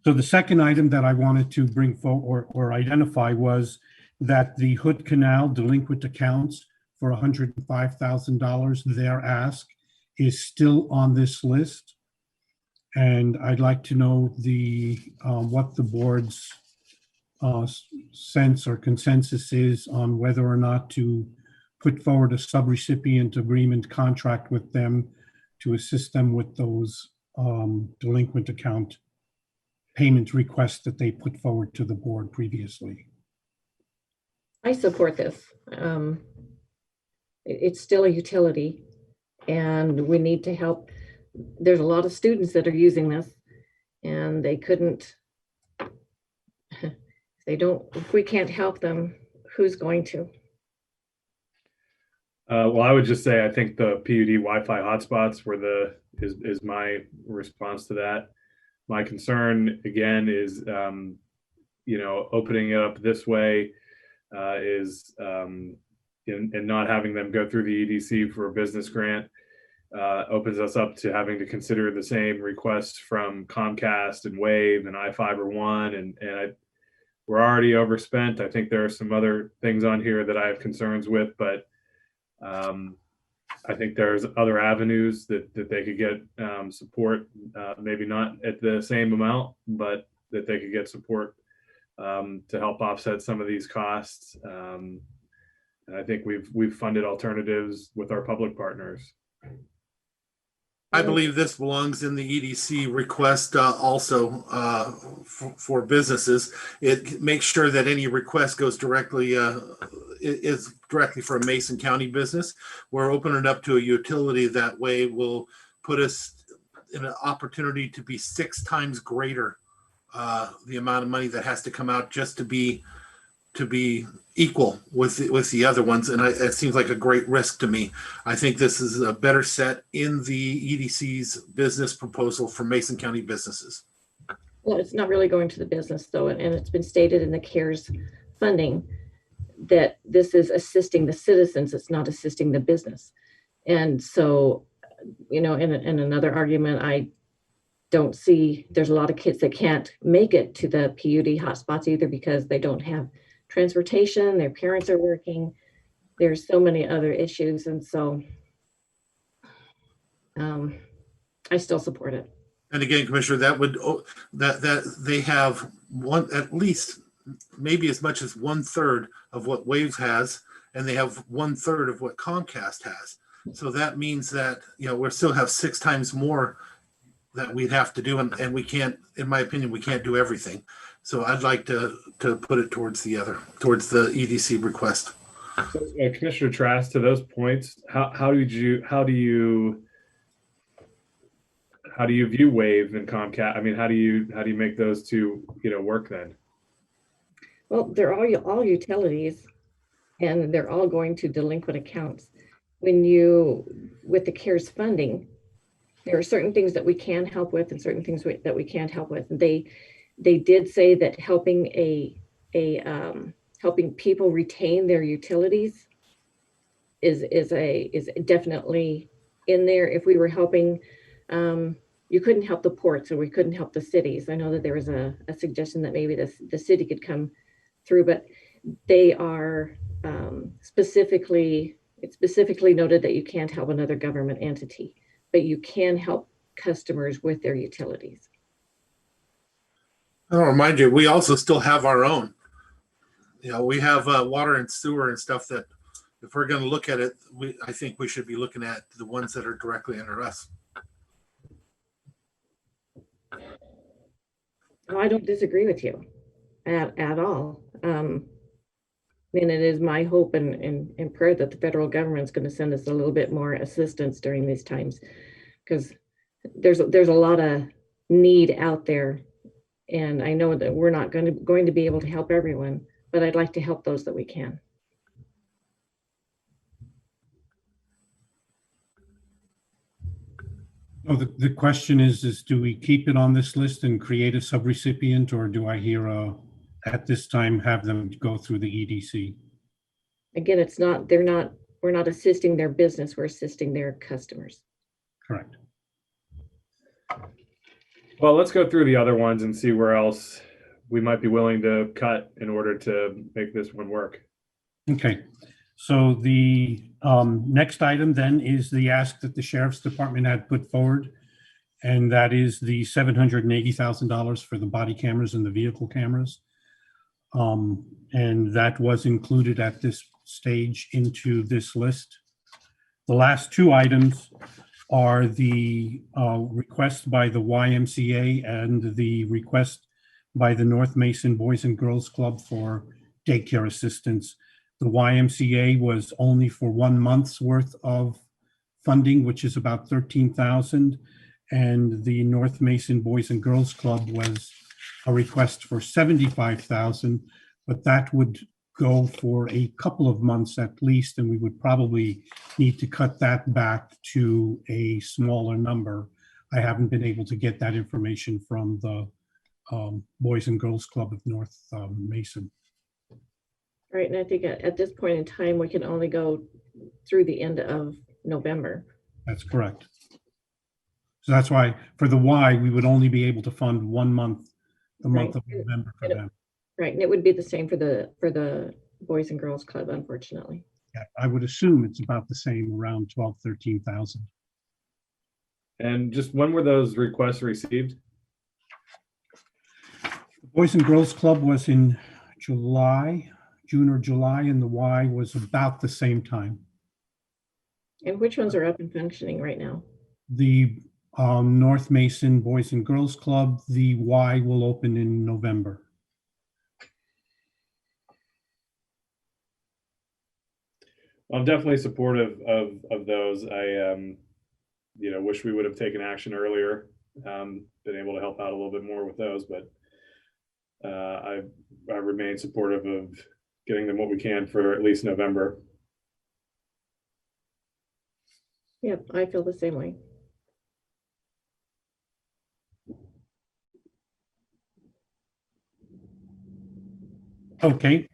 So the second item that I wanted to bring forward or identify was that the Hood Canal delinquent accounts for $105,000, their ask is still on this list. And I'd like to know what the board's sense or consensus is on whether or not to put forward a subrecipient agreement contract with them to assist them with those delinquent account payment requests that they put forward to the board previously. I support this. It's still a utility and we need to help. There's a lot of students that are using this and they couldn't, if we can't help them, who's going to? Well, I would just say, I think the PUD Wi-Fi hotspots is my response to that. My concern again is, opening it up this way is, and not having them go through the EDC for a business grant opens us up to having to consider the same requests from Comcast and Wave and iFiber One, and we're already overspent. I think there are some other things on here that I have concerns with, but I think there's other avenues that they could get support, maybe not at the same amount, but that they could get support to help offset some of these costs. And I think we've funded alternatives with our public partners. I believe this belongs in the EDC request also for businesses. It makes sure that any request goes directly, is directly for a Mason County business. We're opening it up to a utility. That way will put us in an opportunity to be 6 times greater the amount of money that has to come out just to be equal with the other ones, and it seems like a great risk to me. I think this is a better set in the EDC's business proposal for Mason County businesses. Well, it's not really going to the business though, and it's been stated in the CARES funding that this is assisting the citizens, it's not assisting the business. And so, in another argument, I don't see, there's a lot of kids that can't make it to the PUD hotspots either because they don't have transportation, their parents are working. There's so many other issues. And so I still support it. And again, Commissioner, that they have one, at least maybe as much as 1/3 of what Waves has, and they have 1/3 of what Comcast has. So that means that, we still have 6 times more that we'd have to do. And we can't, in my opinion, we can't do everything. So I'd like to put it towards the EDC request. So, Commissioner Trask, to those points, how do you view Wave and Comcast? I mean, how do you make those two work then? Well, they're all utilities, and they're all going to delinquent accounts. With the CARES funding, there are certain things that we can help with and certain things that we can't help with. And they did say that helping helping people retain their utilities is definitely in there. If we were helping, you couldn't help the ports or we couldn't help the cities. I know that there was a suggestion that maybe the city could come through, but they are specifically noted that you can't help another government entity, but you can help customers with their utilities. I'll remind you, we also still have our own. We have water and sewer and stuff that, if we're going to look at it, I think we should be looking at the ones that are directly under us. I don't disagree with you at all. And it is my hope and prayer that the federal government is going to send us a little bit more assistance during these times, because there's a lot of need out there. And I know that we're not going to be able to help everyone, but I'd like to help those that we can. Oh, the question is do we keep it on this list and create a subrecipient, or do I hear at this time have them go through the EDC? Again, we're not assisting their business, we're assisting their customers. Correct. Well, let's go through the other ones and see where else we might be willing to cut in order to make this one work. Okay, so the next item then is the ask that the sheriff's department had put forward, and that is the $780,000 for the body cameras and the vehicle cameras. And that was included at this stage into this list. The last two items are the request by the YMCA and the request by the North Mason Boys and Girls Club for daycare assistance. The YMCA was only for 1 month's worth of funding, which is about 13,000, and the North Mason Boys and Girls Club was a request for 75,000, but that would go for a couple of months at least, and we would probably need to cut that back to a smaller number. I haven't been able to get that information from the Boys and Girls Club of North Mason. Right, and I think at this point in time, we can only go through the end of November. That's correct. So that's why for the Y, we would only be able to fund 1 month, the month of November for them. Right, and it would be the same for the Boys and Girls Club, unfortunately. Yeah, I would assume it's about the same, around 12, 13,000. And just when were those requests received? The Boys and Girls Club was in June or July, and the Y was about the same time. And which ones are up and functioning right now? The North Mason Boys and Girls Club, the Y will open in November. I'm definitely supportive of those. I wish we would have taken action earlier, been able to help out a little bit more with those, but I remain supportive of getting them what we can for at least November. Yep, I feel the same way. Okay.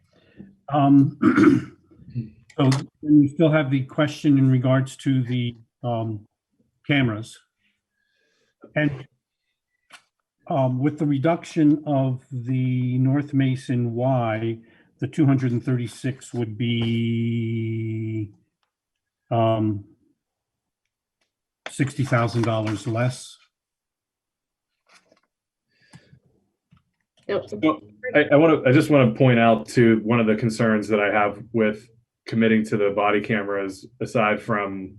So then we still have the question in regards to the cameras. And with the reduction of the North Mason Y, the 236 would be $60,000 less. Yep. Well, I just want to point out to one of the concerns that I have with committing to the body cameras, aside from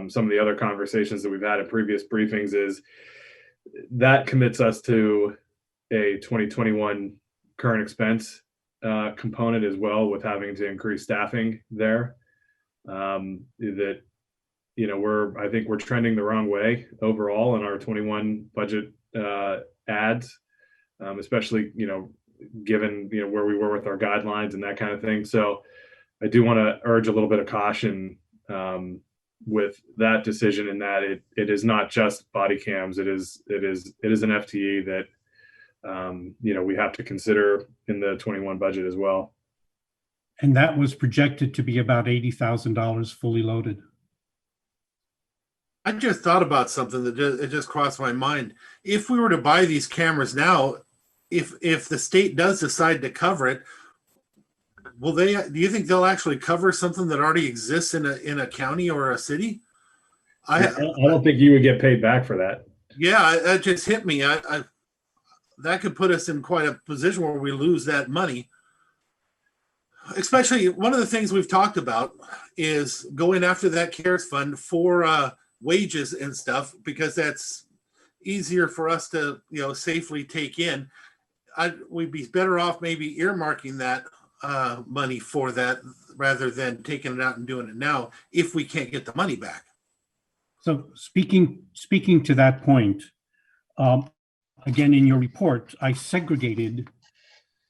some of the other conversations that we've had in previous briefings, is that commits us to a 2021 current expense component as well, with having to increase staffing there. That, I think we're trending the wrong way overall in our 21 budget ads, especially, given, where we were with our guidelines and that kind of thing. So I do want to urge a little bit of caution with that decision, in that it is not just body cams. It is an FTE that we have to consider in the 21 budget as well. And that was projected to be about $80,000 fully loaded. I just thought about something that it just crossed my mind. If we were to buy these cameras now, if the state does decide to cover it, do you think they'll actually cover something that already exists in a county or a city? I don't think you would get paid back for that. Yeah, that just hit me. That could put us in quite a position where we lose that money. Especially, one of the things we've talked about is going after that CARES fund for wages and stuff, because that's easier for us to safely take in. We'd be better off maybe earmarking that money for that, rather than taking it out and doing it now if we can't get the money back. So speaking to that point, again, in your report, I segregated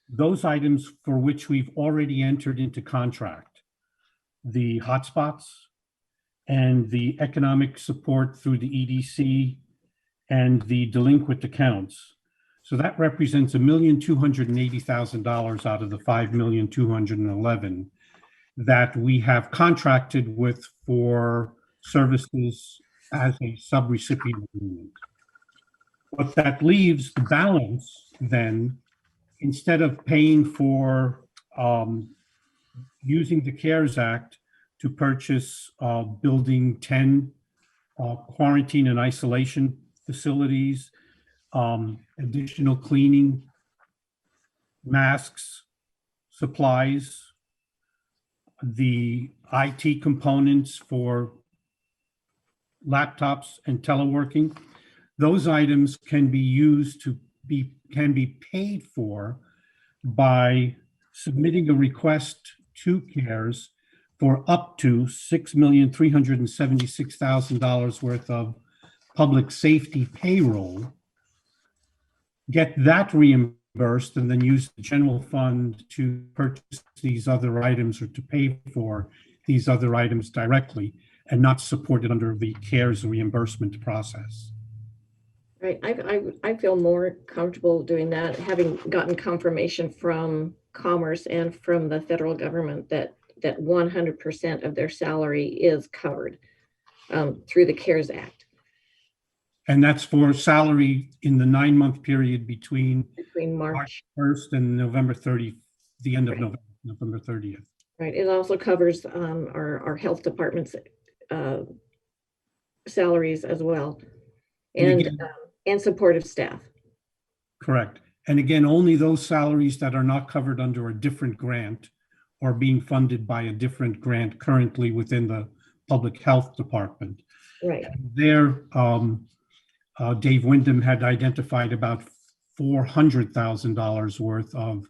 those items for which we've already entered into contract: the hotspots and the economic support through the EDC and the delinquent accounts. So that represents $1,280,000 out of the $5,211,000 that we have contracted with for services as a subrecipient agreement. But that leaves the balance then, instead of paying for using the CARES Act to purchase building 10 quarantine and isolation facilities, additional cleaning, masks, supplies, the IT components for laptops and teleworking, those items can be used can be paid for by submitting a request to CARES for up to $6,376,000 worth of public safety payroll, get that reimbursed, and then use the general fund to purchase these other items or to pay for these other items directly and not supported under the CARES reimbursement process. Right. I feel more comfortable doing that, having gotten confirmation from Commerce and from the federal government that 100% of their salary is covered through the CARES Act. And that's for salary in the 9-month period between March 1st and November 30th, the end of Right. November 30th. Right. It also covers our health department's salaries as well, And again- and supportive staff. Correct. And again, only those salaries that are not covered under a different grant or being funded by a different grant currently within the public health department. Right. There, Dave Wyndham had identified about $400,000 worth of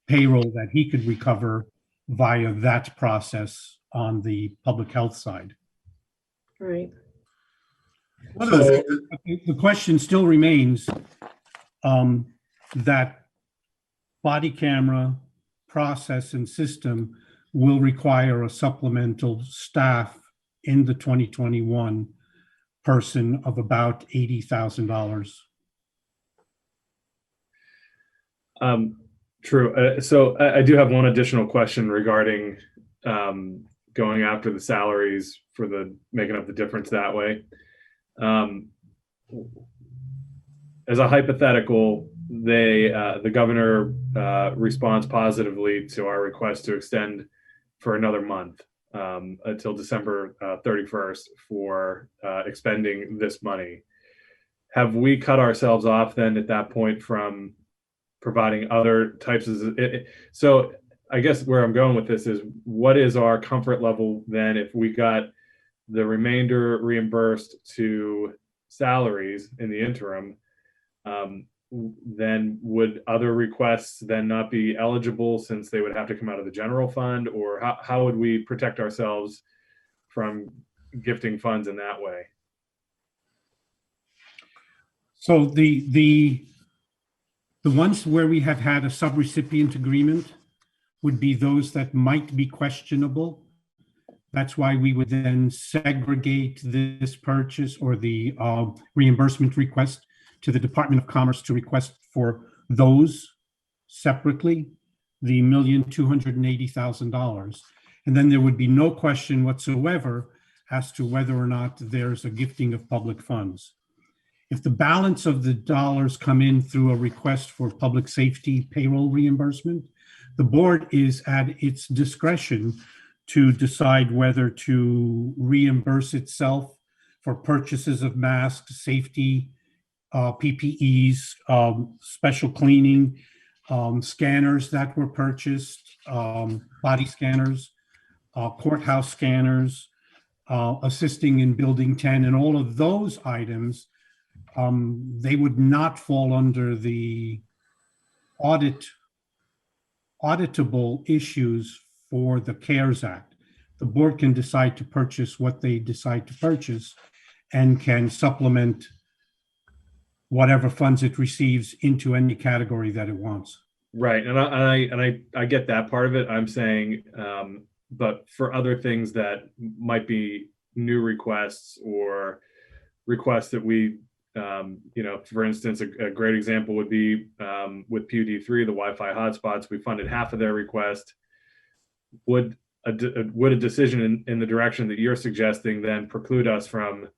payroll that he could recover via that process on the public health side. Right. One of the, The question still remains that body camera process and system will require a supplemental staff in the 2021 person of about $80,000. True. So I do have one additional question regarding going after the salaries for the making up the difference that way. As a hypothetical, the governor responds positively to our request to extend for another month until December 31st for expending this money. Have we cut ourselves off then at that point from providing other types of so I guess where I'm going with this is, what is our comfort level then if we got the remainder reimbursed to salaries in the interim? Then would other requests then not be eligible since they would have to come out of the general fund? Or how would we protect ourselves from gifting funds in that way? So the ones where we have had a subrecipient agreement would be those that might be questionable. That's why we would then segregate this purchase or the reimbursement request to the Department of Commerce to request for those separately, the $1,280,000. And then there would be no question whatsoever as to whether or not there's a gifting of public funds. If the balance of the dollars come in through a request for public safety payroll reimbursement, the board is at its discretion to decide whether to reimburse itself for purchases of masks, safety, PPEs, special cleaning, scanners that were purchased, body scanners, courthouse scanners, assisting in Building 10, and all of those items, they would not fall under the auditable issues for the CARES Act. The board can decide to purchase what they decide to purchase and can supplement whatever funds it receives into any category that it wants. Right, and I get that part of it. I'm saying, but for other things that might be new requests or requests that we, for instance, a great example would be with PUD3, the Wi-Fi hotspots. We funded half of their request. Would a decision in the direction that you're suggesting then preclude us from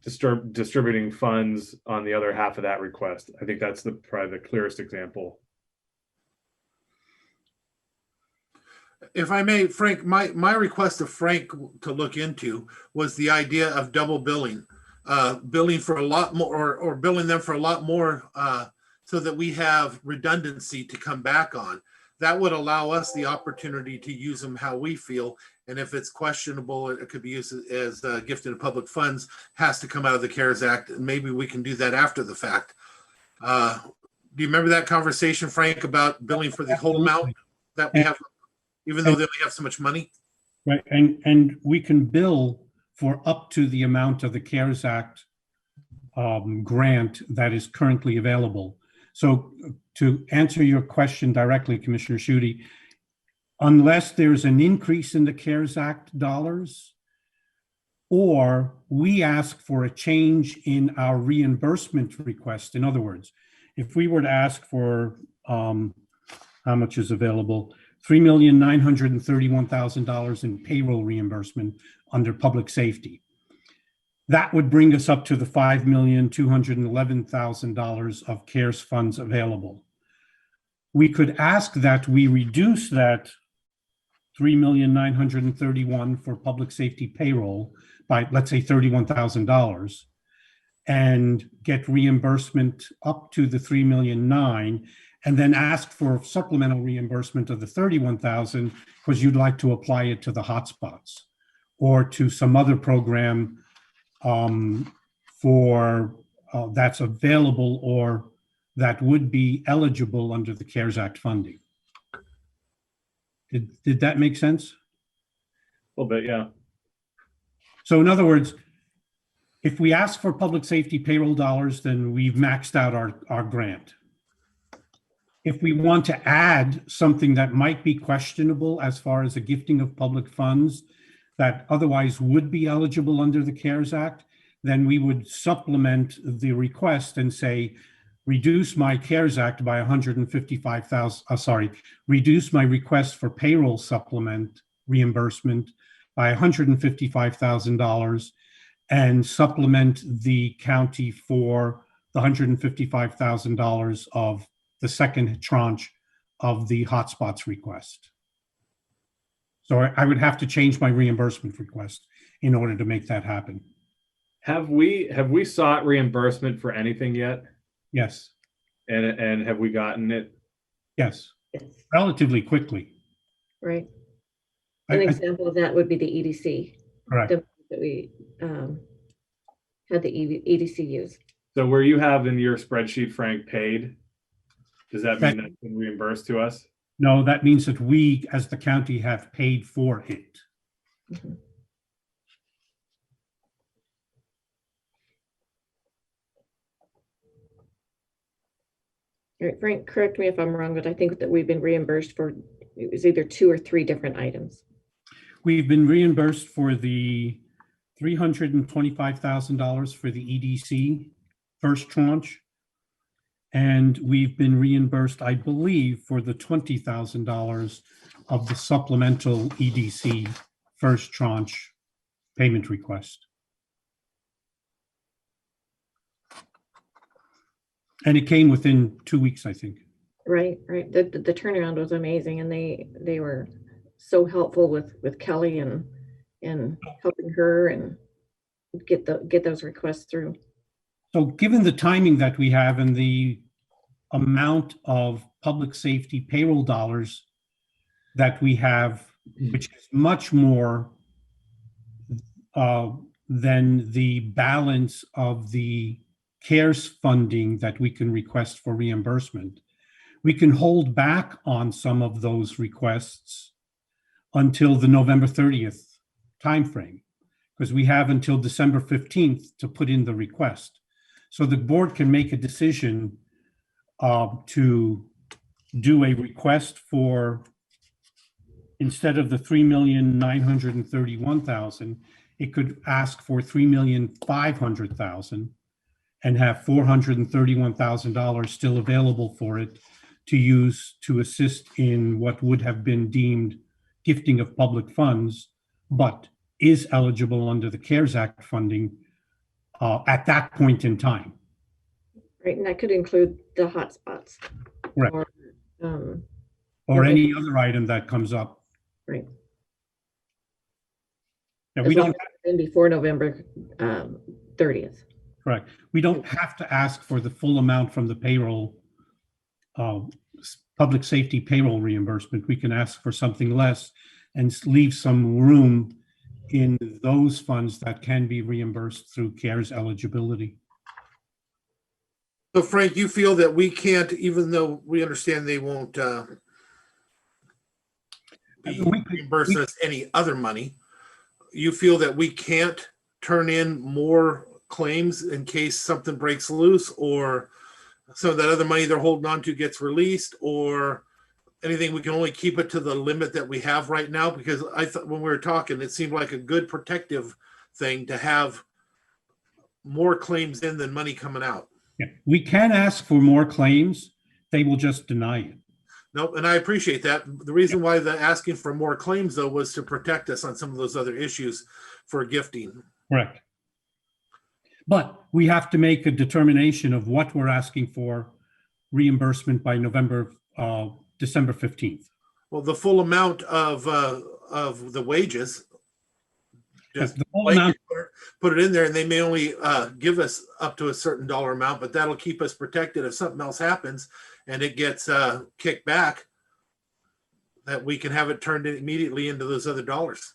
distributing funds on the other half of that request. I think that's probably the clearest example. If I may, Frank, my request of Frank to look into was the idea of double billing, billing for a lot more, or billing them for a lot more, so that we have redundancy to come back on. That would allow us the opportunity to use them how we feel. And if it's questionable, it could be used as gifted public funds, has to come out of the CARES Act. And maybe we can do that after the fact. Do you remember that conversation, Frank, about billing for the whole amount that we have, even though they only have so much money? Right, and we can bill for up to the amount of the CARES Act grant that is currently available. So to answer your question directly, Commissioner Schutte, unless there's an increase in the CARES Act dollars, or we ask for a change in our reimbursement request. In other words, if we were to ask for how much is available, $3,931,000 in payroll reimbursement under public safety. That would bring us up to the $5,211,000 of CARES funds available. We could ask that we reduce that $3,931,000 for public safety payroll by, let's say, $31,000, and get reimbursement up to the $3,900,000, and then ask for supplemental reimbursement of the $31,000 because you'd like to apply it to the hotspots or to some other program for that's available or that would be eligible under the CARES Act funding. Did that make sense? A little bit, yeah. So in other words, if we ask for public safety payroll dollars, then we've maxed out our grant. If we want to add something that might be questionable as far as a gifting of public funds that otherwise would be eligible under the CARES Act, then we would supplement the request and say, reduce my CARES Act by $155,000, reduce my request for payroll supplement reimbursement by $155,000 and supplement the county for the $155,000 of the second tranche of the hotspots request. So I would have to change my reimbursement request in order to make that happen. Have we sought reimbursement for anything yet? Yes. And have we gotten it? Yes. Yes. Relatively quickly. Right. An example of that would be the EDC. Correct. That we had the EDC use. So where you have in your spreadsheet, Frank, paid, does that mean that's been reimbursed to us? No, that means that we, as the county, have paid for it. Mm-hmm. All right, Frank, correct me if I'm wrong, but I think that we've been reimbursed for, it was either 2 or 3 different items. We've been reimbursed for the $325,000 for the EDC first tranche. And we've been reimbursed, I believe, for the $20,000 of the supplemental EDC first tranche payment request. And it came within 2 weeks, I think. Right. The turnaround was amazing, and they were so helpful with Kelly and helping her and get those requests through. So given the timing that we have and the amount of public safety payroll dollars that we have, which is much more than the balance of the CARES funding that we can request for reimbursement, we can hold back on some of those requests until the November 30th timeframe, because we have until December 15th to put in the request. So the board can make a decision to do a request for, instead of the $3,931,000, it could ask for $3,500,000 and have $431,000 still available for it to use to assist in what would have been deemed gifting of public funds, but is eligible under the CARES Act funding at that point in time. Right, and that could include the hotspots. Correct. Or, um, Or Yeah, any other item that comes up. right. Yeah, As we long don't, as it's been before November 30th. correct. We don't have to ask for the full amount from the payroll, public safety payroll reimbursement. We can ask for something less and leave some room in those funds that can be reimbursed through CARES eligibility. So Frank, you feel that we can't, even though we understand they won't be reimbursing us any other money, you feel that we can't turn in more claims in case something breaks loose, or some of that other money they're holding on to gets released, or anything? We can only keep it to the limit that we have right now? Because I thought when we were talking, it seemed like a good protective thing to have more claims in than money coming out. Yeah, we can ask for more claims. They will just deny it. Nope, and I appreciate that. The reason why the asking for more claims, though, was to protect us on some of those other issues for gifting. Correct. But we have to make a determination of what we're asking for reimbursement by December 15th. Well, the full amount of the wages, just The full amount, put it in there, and they may only give us up to a certain dollar amount, but that'll keep us protected if something else happens and it gets kicked back, that we can have it turned immediately into those other dollars.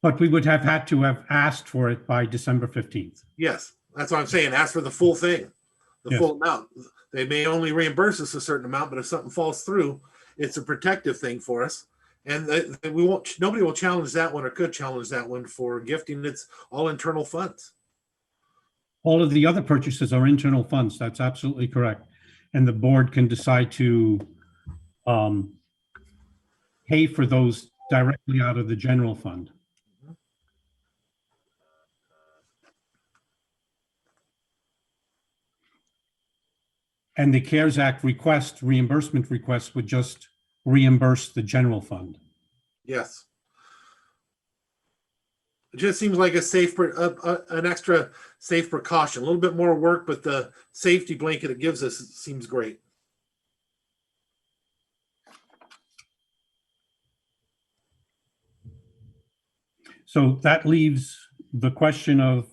but we would have had to have asked for it by December 15th. Yes, that's what I'm saying. Ask for the full thing, the Yes. full amount. They may only reimburse us a certain amount, but if something falls through, it's a protective thing for us. And we won't. Nobody will challenge that one, or could challenge that one for gifting. It's all internal funds. All of the other purchases are internal funds. That's absolutely correct. And the board can decide to pay for those directly out of the general fund. And the CARES Act reimbursement request would just reimburse the general fund. Yes. It just seems like a safe, an extra safe precaution. A little bit more work, but the safety blanket it gives us seems great. So that leaves the question of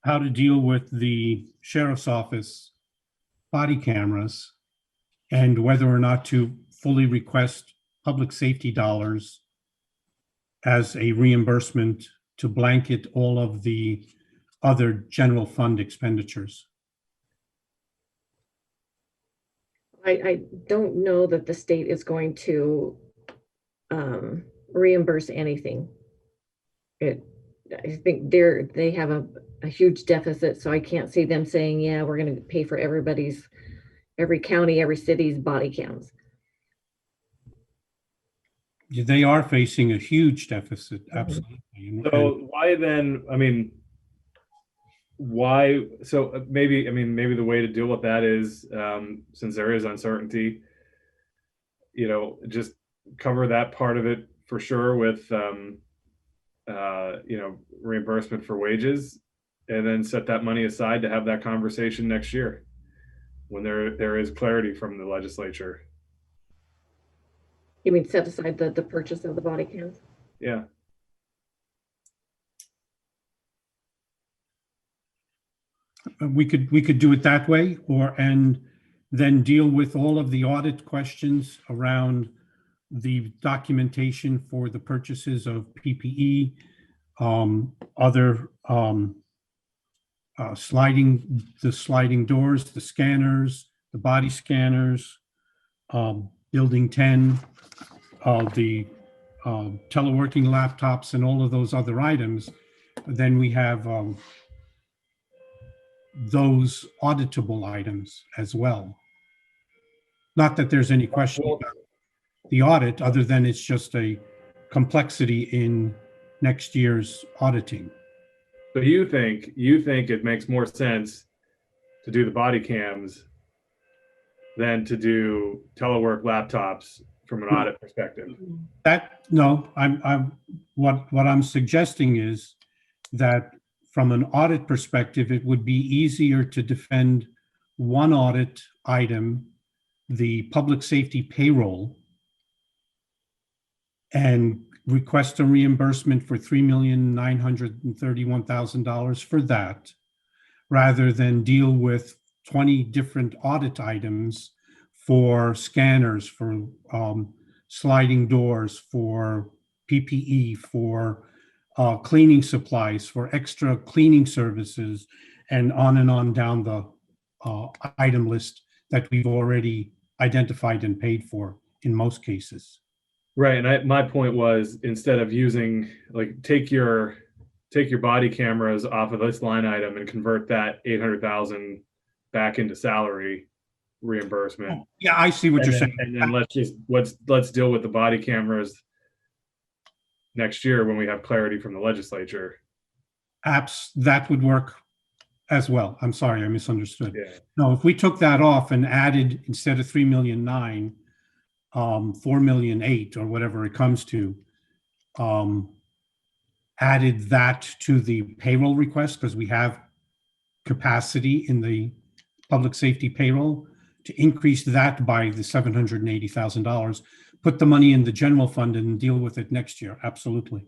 how to deal with the sheriff's office body cameras and whether or not to fully request public safety dollars as a reimbursement to blanket all of the other general fund expenditures. I don't know that the state is going to reimburse anything. I think they have a huge deficit, so I can't see them saying, yeah, we're going to pay for every county, every city's body cams. They are facing a huge deficit, absolutely. So why then, I mean, why, so maybe the way to deal with that is, since there is uncertainty, just cover that part of it for sure with, reimbursement for wages, and then set that money aside to have that conversation next year when there is clarity from the legislature. You mean set aside the purchase of the body cams? Yeah. We could do it that way, and then deal with all of the audit questions around the documentation for the purchases of PPE, other sliding doors, the scanners, the body scanners, building 10, the teleworking laptops, and all of those other items. Then we have those auditable items as well. Not that there's any question about the audit, other than it's just a complexity in next year's auditing. So you think it makes more sense to do the body cams than to do telework laptops from an audit perspective? What I'm suggesting is that from an audit perspective, it would be easier to defend one audit item, the public safety payroll, and request a reimbursement for $3,931,000 for that, rather than deal with 20 different audit items for scanners, for sliding doors, for PPE, for cleaning supplies, for extra cleaning services, and on down the item list that we've already identified and paid for in most cases. Right. And my point was, instead of using, like, take your body cameras off of this line item and convert that 800,000 back into salary reimbursement. Yeah, I see what you're saying. And then let's deal with the body cameras next year when we have clarity from the legislature. Apps, that would work as well. I'm sorry, I misunderstood. Yeah. No, if we took that off and added, instead of 3,000,009, 4,000,008, or whatever it comes to, added that to the payroll request, because we have capacity in the public safety payroll, to increase that by the $780,000, put the money in the general fund and deal with it next year. Absolutely.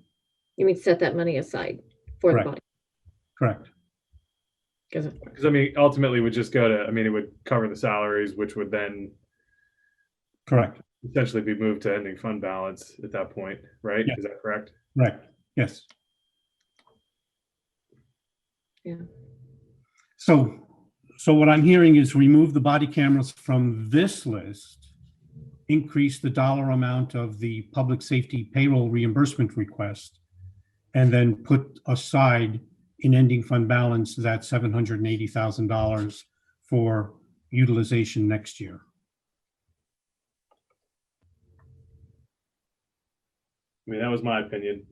You mean set that money aside for the Correct. body? Correct. Because Because I mean, ultimately, would just go to, I mean, it would cover the salaries, which would then Correct. essentially be moved to ending fund balance at that point, right? Yeah. Is that correct? Right. Yes. Yeah. So what I'm hearing is remove the body cameras from this list, increase the dollar amount of the public safety payroll reimbursement request, and then put aside in ending fund balance that $780,000 for utilization next year. I mean, that was my opinion.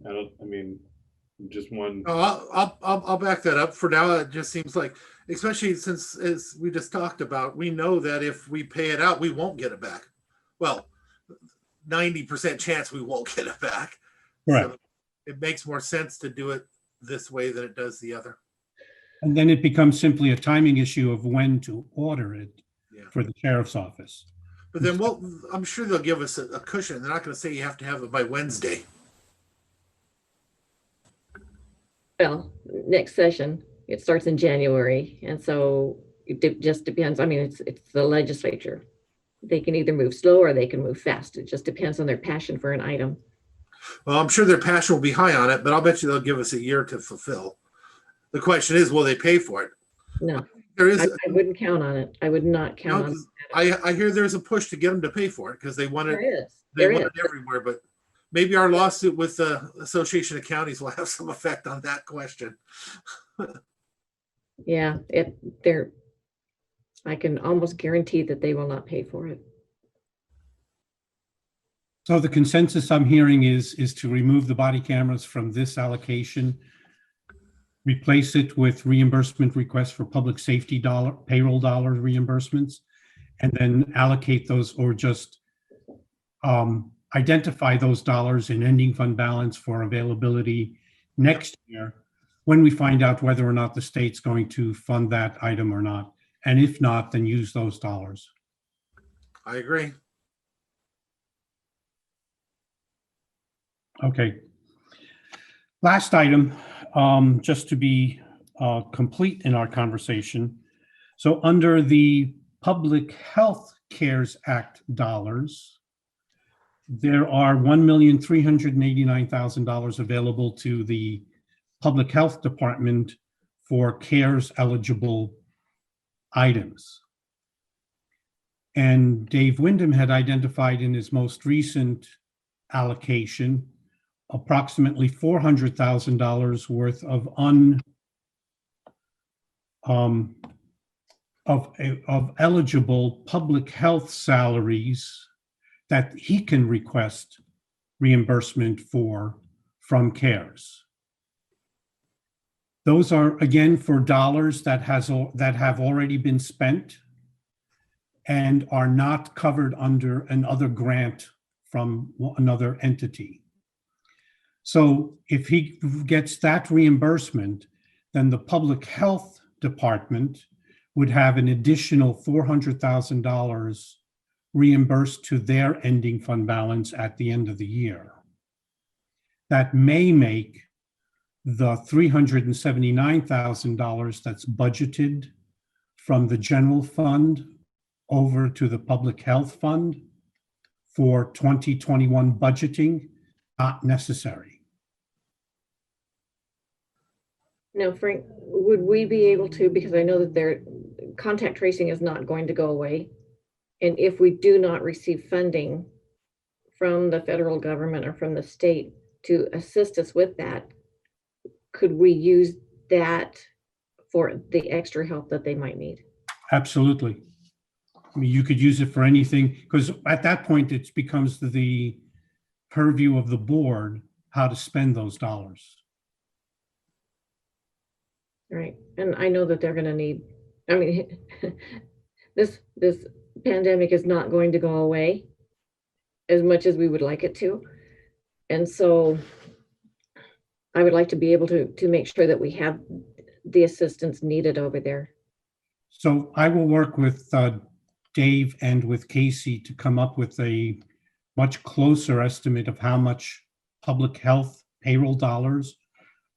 Just one. I'll back that up. For now, it just seems like, especially since, as we just talked about, we know that if we pay it out, we won't get it back. Well, 90% chance we won't get it back. Correct. So it makes more sense to do it this way than it does the other. And then it becomes simply a timing issue of when to order it for the sheriff's office. But then I'm sure they'll give us a cushion. They're not going to say you have to have it by Wednesday. Well, next session, it starts in January. And so it just depends. I mean, it's the legislature. They can either move slow or they can move fast. It just depends on their passion for an item. Well, I'm sure their passion will be high on it, but I'll bet you they'll give us a year to fulfill. The question is, will they pay for it? No, There is. I wouldn't count on it. I would not count on it. I hear there's a push to get them to pay for it because they want it. There is. They There want is. it everywhere, but maybe our lawsuit with the Association of Counties will have some effect on that question. Yeah, I can almost guarantee that they will not pay for it. So the consensus I'm hearing is to remove the body cameras from this allocation, replace it with reimbursement requests for public safety payroll dollar reimbursements, and then allocate those, or just identify those dollars in ending fund balance for availability next year when we find out whether or not the state's going to fund that item or not. And if not, then use those dollars. I agree. Okay. Last item, just to be complete in our conversation. So under the Public Health CARES Act dollars, there are $1,389,000 available to the Public Health Department for CARES eligible items. And Dave Wyndham had identified in his most recent allocation approximately $400,000 worth of of eligible public health salaries that he can request reimbursement for from CARES. Those are, again, for dollars that have already been spent and are not covered under another grant from another entity. So if he gets that reimbursement, then the public health department would have an additional $400,000 reimbursed to their ending fund balance at the end of the year. That may make the $379,000 that's budgeted from the general fund over to the public health fund for 2021 budgeting not necessary. Now, Frank, would we be able to, because I know that their contact tracing is not going to go away. And if we do not receive funding from the federal government or from the state to assist us with that, could we use that for the extra help that they might need? Absolutely. I mean, you could use it for anything, because at that point, it becomes the purview of the board how to spend those dollars. Right. And I know that they're going to need, I mean, this pandemic is not going to go away as much as we would like it to. And so I would like to be able to make sure that we have the assistance needed over there. So I will work with Dave and with Casey to come up with a much closer estimate of how much public health payroll dollars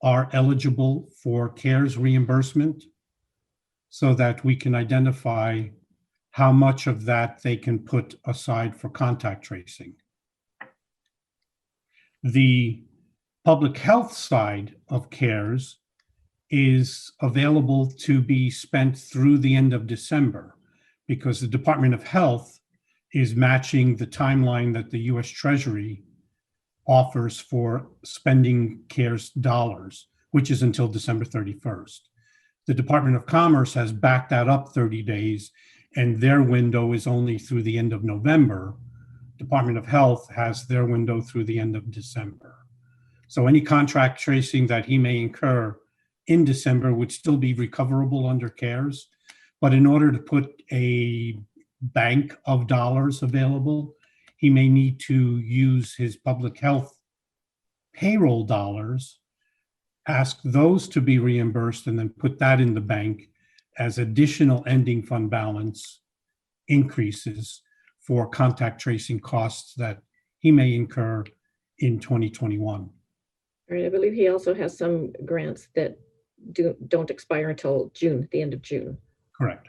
are eligible for CARES reimbursement, so that we can identify how much of that they can put aside for contact tracing. The public health side of CARES is available to be spent through the end of December, because the Department of Health is matching the timeline that the US Treasury offers for spending CARES dollars, which is until December 31st. The Department of Commerce has backed that up 30 days, and their window is only through the end of November. Department of Health has their window through the end of December. So any contract tracing that he may incur in December would still be recoverable under CARES. But in order to put a bank of dollars available, he may need to use his public health payroll dollars, ask those to be reimbursed, and then put that in the bank as additional ending fund balance increases for contact tracing costs that he may incur in 2021. All right, I believe he also has some grants that don't expire until June, the end of June. Correct.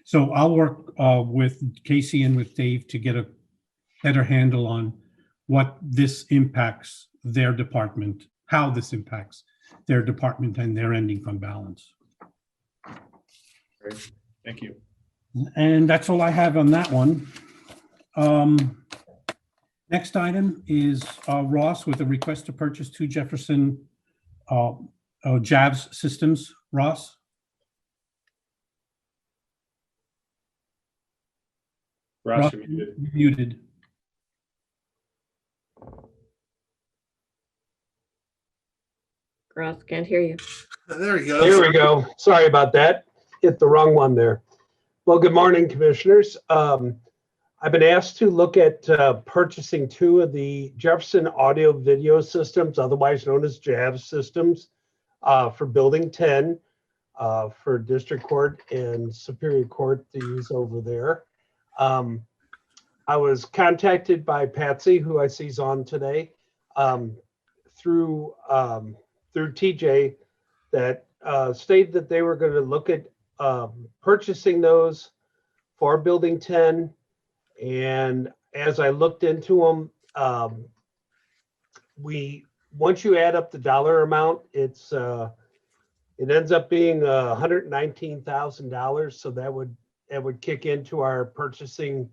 So I'll work with Casey and with Dave to get a better handle on what this impacts their department, how this impacts their department and their ending fund balance. Great. Thank you. And that's all I have on that one. Next item is Ross with a request to purchase 2 Jefferson JAVS systems. Ross? Ross, Ross, you're muted. muted. Ross, can't hear you. There he goes. Here we go. Sorry about that. Hit the wrong one there. Well, good morning, commissioners. I've been asked to look at purchasing 2 of the Jefferson audio video systems, otherwise known as JAVS systems, for Building 10, for District Court and Superior Court to use over there. I was contacted by Patsy, who I see is on today, through TJ, that stated that they were going to look at purchasing those for Building 10. And as I looked into them, once you add up the dollar amount, it ends up being $119,000. So that would kick into our purchasing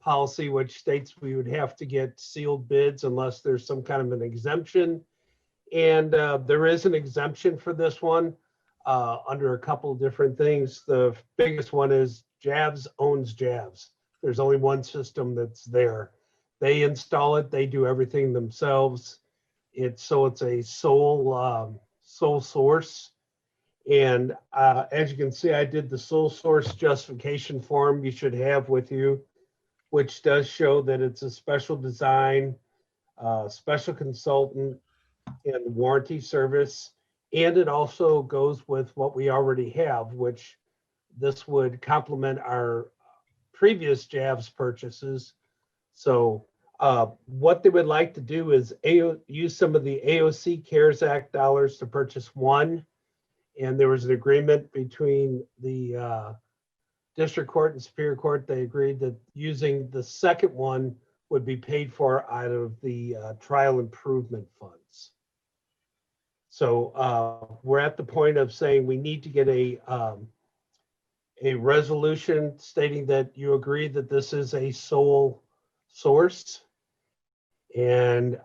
policy, which states we would have to get sealed bids unless there's some kind of an exemption. And there is an exemption for this one under a couple of different things. The biggest one is JAVS owns JAVS. There's only one system that's there. They install it. They do everything themselves. It's a sole source. And as you can see, I did the sole source justification form you should have with you. which does show that it's a special design, special consultant, and warranty service. And it also goes with what we already have, which this would complement our previous JAVS purchases. So what they would like to do is use some of the AOC CARES Act dollars to purchase one. And there was an agreement between the district court and superior court. They agreed that using the second one would be paid for out of the trial improvement funds. So we're at the point of saying we need to get a resolution stating that you agree that this is a sole source. And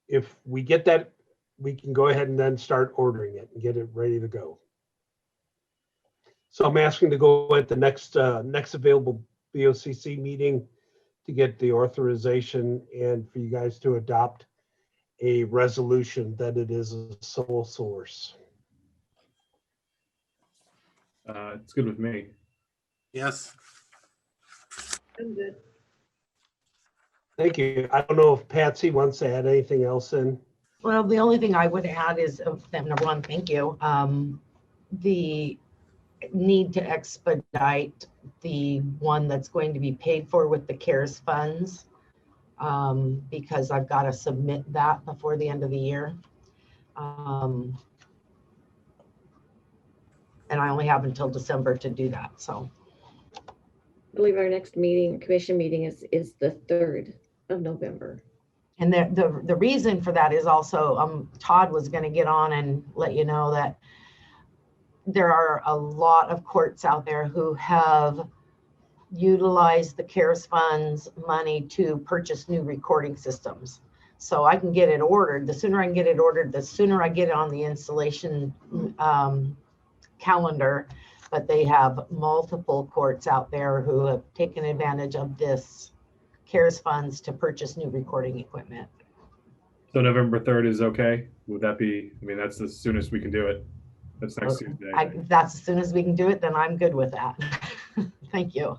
if we get that, we can go ahead and then start ordering it and get it ready to go. So I'm asking to go at the next available BOCC meeting to get the authorization and for you guys to adopt a resolution that it is a sole source. It's good with me. Yes. I'm good. Thank you. I don't know if Patsy wants to add anything else in. Well, the only thing I would add is, number one, thank you. The need to expedite the one that's going to be paid for with the CARES funds, because I've got to submit that before the end of the year. And I only have until December to do that, so. I believe our next meeting, commission meeting is the 3rd of November. And the reason for that is also, Todd was going to get on and let you know that there are a lot of courts out there who have utilized the CARES funds money to purchase new recording systems. So I can get it ordered. The sooner I can get it ordered, the sooner I get it on the installation calendar. But they have multiple courts out there who have taken advantage of this CARES funds to purchase new recording equipment. So November 3rd is okay? Would that be, I mean, that's the soonest we can do it. That's next Tuesday. If that's as soon as we can do it, then I'm good with that. Thank you.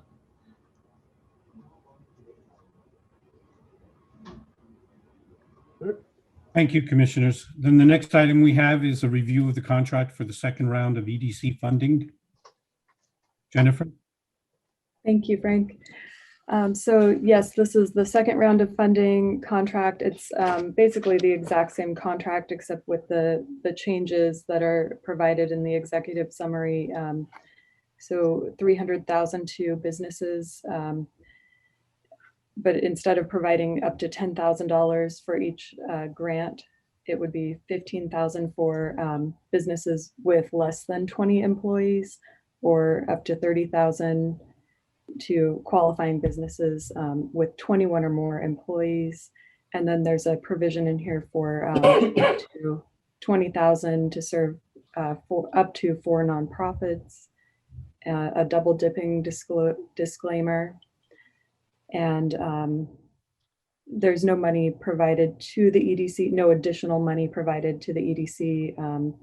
Thank you, commissioners. Then the next item we have is a review of the contract for the second round of EDC funding. Jennifer? Thank you, Frank. So yes, this is the second round of funding contract. It's basically the exact same contract, except with the changes that are provided in the executive summary. So $300,000 to businesses, but instead of providing up to $10,000 for each grant, it would be $15,000 for businesses with less than 20 employees, or up to $30,000 to qualifying businesses with 21 or more employees. And then there's a provision in here for up to $20,000 to serve for up to 4 nonprofits, a double dipping disclaimer. And there's no money provided to the EDC, no additional money provided to the EDC.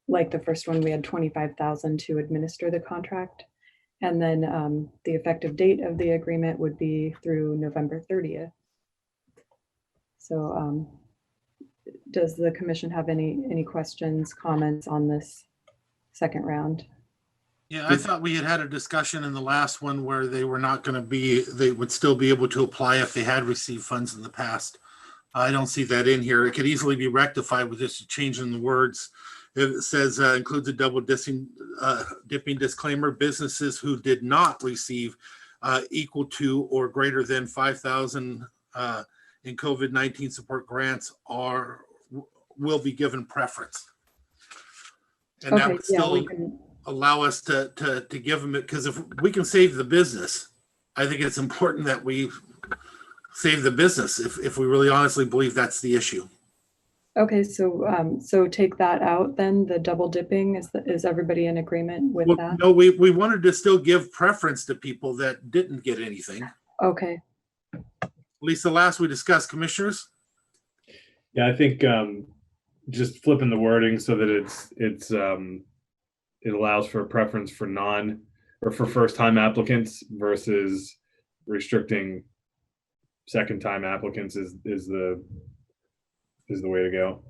Like the first one, we had $25,000 to administer the contract. And then the effective date of the agreement would be through November 30th. So does the commission have any questions, comments on this second round? Yeah, I thought we had a discussion in the last one where they were not going to be, they would still be able to apply if they had received funds in the past. I don't see that in here. It could easily be rectified with just a change in the words. It says includes a double dipping disclaimer. Businesses who did not receive equal to or greater than 5,000 in COVID-19 support grants will be given preference. And that would still allow us to give them it, because if we can save the business, I think it's important that we save the business if we really honestly believe that's the issue. Okay, so take that out then, the double dipping, is everybody in agreement with that? No, we wanted to still give preference to people that didn't get anything. Okay. At least the last we discussed, commissioners. Yeah, I think just flipping the wording so that it allows for a preference for non or for first time applicants versus restricting second time applicants is the way to go.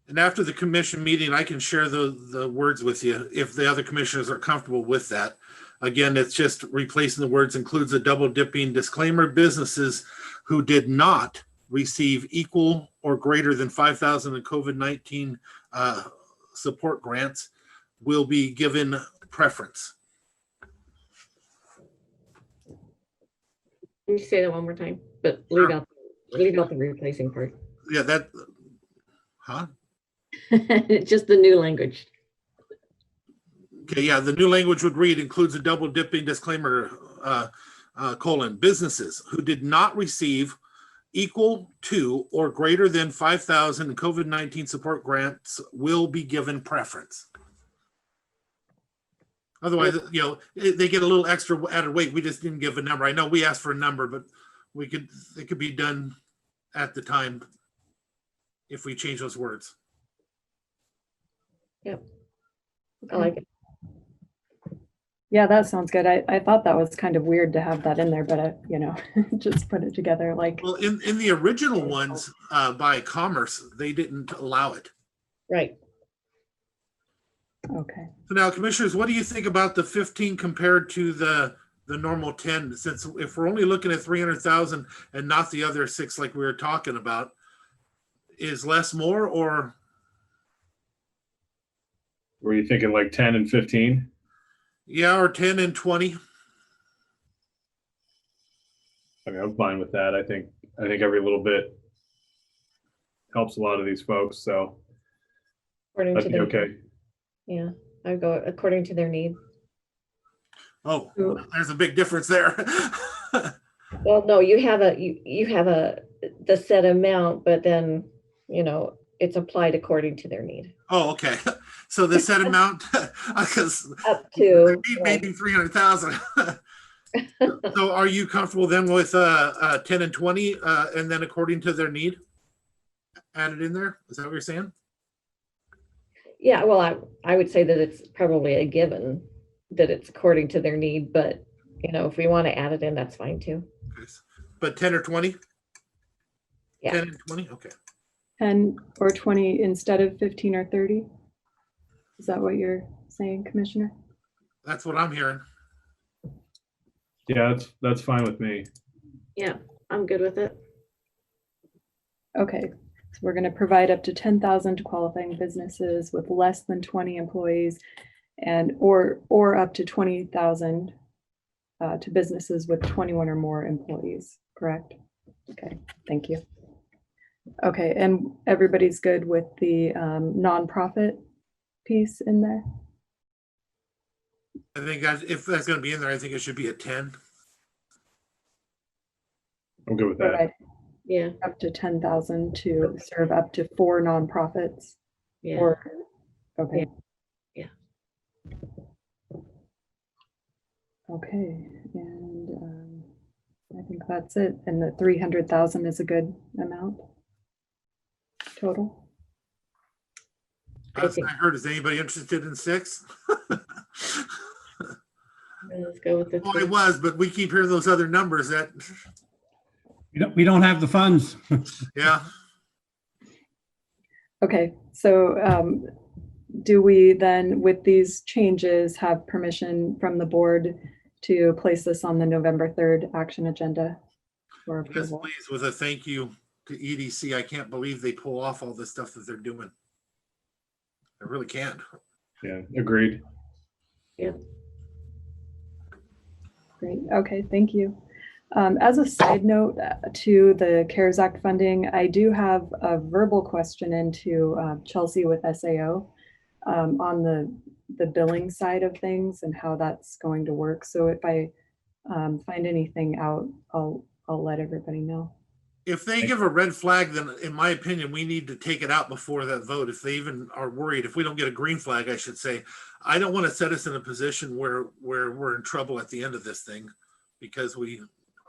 And after the commission meeting, I can share the words with you if the other commissioners are comfortable with that. Again, it's just replacing the words includes a double dipping disclaimer. Businesses who did not receive equal or greater than 5,000 in COVID-19 support grants will be given preference. Can you say that one more time? But leave out the replacing part. Yeah, that, huh? Just the new language. Okay, yeah, the new language would read includes a double dipping disclaimer, colon, businesses who did not receive equal to or greater than 5,000 COVID-19 support grants will be given preference. Otherwise, you know, they get a little extra added weight. We just didn't give a number. I know we asked for a number, but it could be done at the time if we change those words. Yep. I like it. Yeah, that sounds good. I thought that was kind of weird to have that in there, but I, you know, just put it together like. Well, in the original ones by Commerce, they didn't allow it. Right. Okay. So now, commissioners, what do you think about the 15 compared to the normal 10? Since if we're only looking at 300,000 and not the other 6 like we were talking about, is less more, or Were you thinking like 10 and 15? yeah, or 10 and 20? I mean, I'm fine with that. I think every little bit helps a lot of these folks, so According that'd to be their, okay. yeah, I go according to their need. Oh, there's a big difference there. Well, no, you have the set amount, but then, you know, it's applied according to their need. Oh, okay. So the set amount, because Up to maybe 300,000. So are you comfortable then with 10 and 20 and then according to their need added in there? Is that what you're saying? yeah, well, I would say that it's probably a given that it's according to their need, but you know, if we want to add it in, that's fine too. Okay. But 10 or 20? Yeah. 10 and 20? Okay. 10 or 20 instead of 15 or 30? Is that what you're saying, Commissioner? That's what I'm hearing. Yeah, that's fine with me. Yeah, I'm good with it. Okay, so we're going to provide up to 10,000 to qualifying businesses with less than 20 employees and or up to 20,000 to businesses with 21 or more employees, correct? Okay, thank you. Okay, and everybody's good with the nonprofit piece in there? I think if that's going to be in there, I think it should be a 10. I'm good with that. Right. Yeah, Up to 10,000 to serve up to 4 nonprofits. yeah. Or okay. Yeah. Okay, and I think that's it. And the 300,000 is a good amount total. I heard, is anybody interested in 6? Let's go with the Well, it was, but we keep hearing those other numbers that, We don't have the funds. yeah. Okay, so do we then, with these changes, have permission from the board to place this on the November 3rd action agenda for Yes, approval? please, with a thank you to EDC. I can't believe they pull off all this stuff that they're doing. I really can't. Yeah, agreed. Yeah. Great, okay, thank you. As a side note to the CARES Act funding, I do have a verbal question into Chelsea with SAO on the billing side of things and how that's going to work. So if I find anything out, I'll let everybody know. If they give a red flag, then in my opinion, we need to take it out before that vote. If they even are worried, if we don't get a green flag, I should say, I don't want to set us in a position where we're in trouble at the end of this thing because we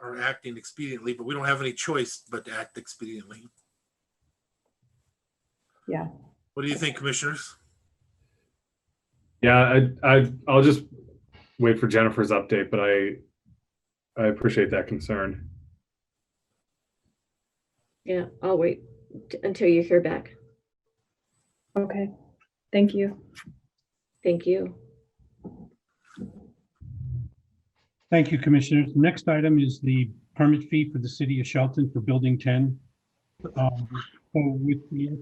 are acting expediently, but we don't have any choice but to act expediently. Yeah. What do you think, commissioners? Yeah, I'll just wait for Jennifer's update, but I appreciate that concern. Yeah, I'll wait until you hear back. Okay, thank you. Thank you. Thank you, Commissioners. The next item is the permit fee for the city of Shelton for Building 10. So with the